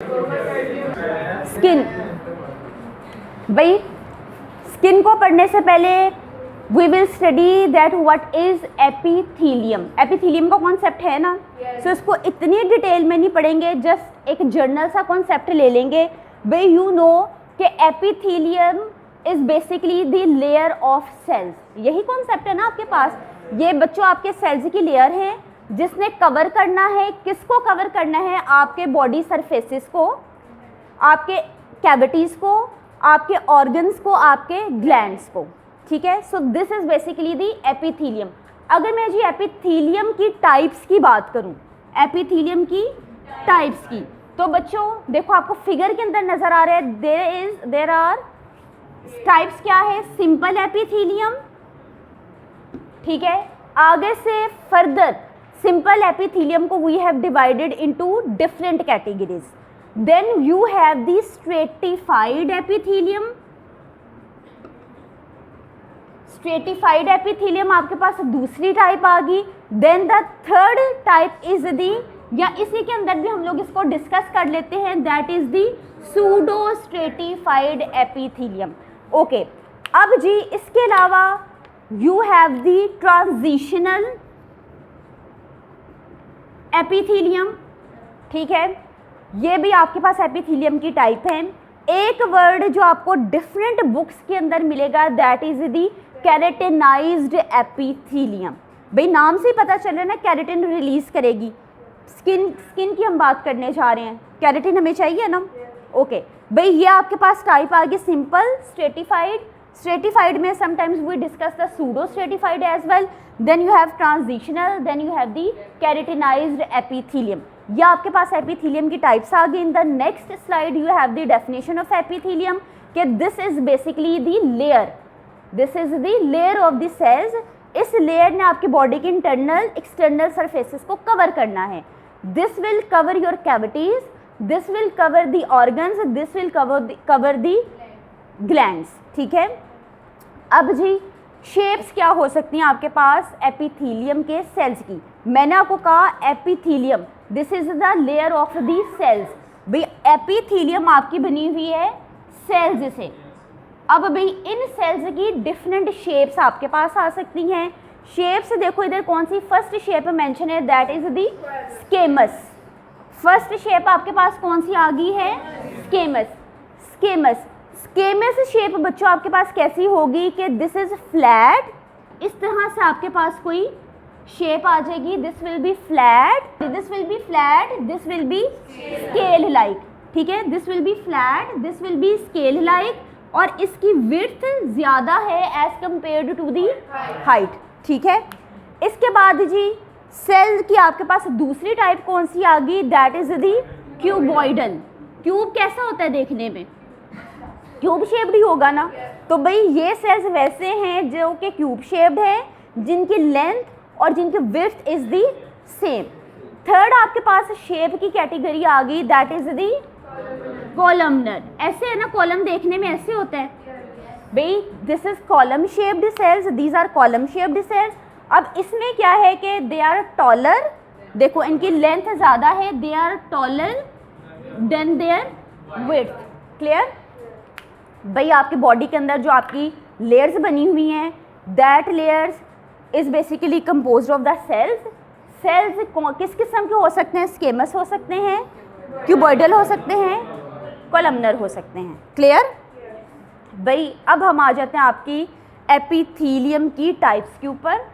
Skin. भाई skin को पढ़ने से पहले we will study that what is epithelium. Epithelium का कॉन्सेप्ट है ना, सो इसको इतनी डिटेल में नहीं पढ़ेंगे, जस्ट एक जर्नल सा कॉन्सेप्ट ले लेंगे। भाई यू नो कि epithelium is basically the layer of cells. यही कॉन्सेप्ट है ना आपके पास। ये बच्चों आपके सेल्स की लेयर है जिसने कवर करना है, किसको कवर करना है, आपके बॉडी सरफेसेस को, आपके कैविटीज़ को, आपके ऑर्गन्स को, आपके ग्लैंड्स को। ठीक है, so this is basically the epithelium. अगर मैं जी एपिथीलियम की टाइप्स की बात करूं, एपिथीलियम की टाइप्स की, तो बच्चों देखो आपको फिगर के अंदर नजर आ रहा है देयर आर टाइप्स। क्या है? Simple epithelium. ठीक है, आगे से फर्दर सिंपल एपिथीलियम को we have divided into different categories. Then you have the stratified epithelium. Stratified epithelium आपके पास दूसरी टाइप आ गई। Then the third type is the, या इसी के अंदर भी हम लोग इसको डिस्कस कर लेते हैं, that is the pseudo stratified epithelium. Okay, अब जी इसके अलावा you have the transitional epithelium. ठीक है, ये भी आपके पास एपिथीलियम की टाइप है। एक वर्ड जो आपको डिफरेंट बुक्स के अंदर मिलेगा, that is the keratinized epithelium. भाई नाम से ही पता चल रहा है ना, कैरेटिन रिलीज करेगी। स्किन की हम बात करने जा रहे हैं, कैरेटिन हमें चाहिए ना। ओके भाई, ये आपके पास टाइप आ गई सिंपल स्ट्रेटिफाइड। स्ट्रेटिफाइड में sometimes we discuss the pseudo stratified as well. Then you have transitional, then you have the keratinized epithelium. ये आपके पास एपिथीलियम की टाइप्स आ गई। In the next slide you have the definition of epithelium कि this is basically the layer, this is the layer of the cells. इस layer ने आपकी बॉडी के इंटरनल एक्सटर्नल सरफेसेस को कवर करना है। This will cover your cavities, this will cover the organs, this will cover the glands. ठीक है, अब जी शेप्स क्या हो सकती हैं आपके पास एपिथीलियम के सेल्स की। मैंने आपको कहा epithelium this is the layer of the cells. भाई एपिथीलियम आपकी बनी हुई है सेल्स से। अब भाई इन सेल्स की डिफरेंट शेप्स आपके पास आ सकती हैं। शेप्स देखो इधर कौन सी फर्स्ट शेप मेंशन है, that is the squamous. First shape आपके पास कौन सी आ गई है? स्केमस। स्केमस स्केमस शेप बच्चों आपके पास कैसी होगी कि दिस इज फ्लैट, इस तरह से आपके पास कोई शेप आ जाएगी। This will be flat, this will be flat, this will be scale like. ठीक है, this will be flat, this will be scale like, और इसकी विड्थ ज़्यादा है as compared to the height. ठीक है, इसके बाद जी सेल की आपके पास दूसरी टाइप कौन सी आ गई, that is the cuboidal. Cube कैसा होता है देखने में? क्यूब शेप्ड ही होगा ना। तो भाई ये सेल्स वैसे हैं जो कि क्यूब शेप्ड है, जिनकी लेंथ और जिनकी width is the same. Third आपके पास शेप की कैटेगरी आ गई, दैट इज दी कॉलमनर। ऐसे है ना, कॉलम देखने में ऐसे होता है। भाई this is column shaped cells, these are column shaped cells. अब इसमें क्या है कि दे आर टॉलर, देखो इनकी लेंथ ज़्यादा है, they are taller than their width. Clear? भाई आपकी बॉडी के अंदर जो आपकी लेयर्स बनी हुई हैं, that layers is basically composed of the cells. Cells किस किस्म के हो सकते हैं? स्केमस हो सकते हैं, क्यूबॉइडल हो सकते हैं, कॉलमनर हो सकते हैं। क्लियर? भाई अब हम आ जाते हैं आपकी एपिथीलियम की टाइप्स के ऊपर।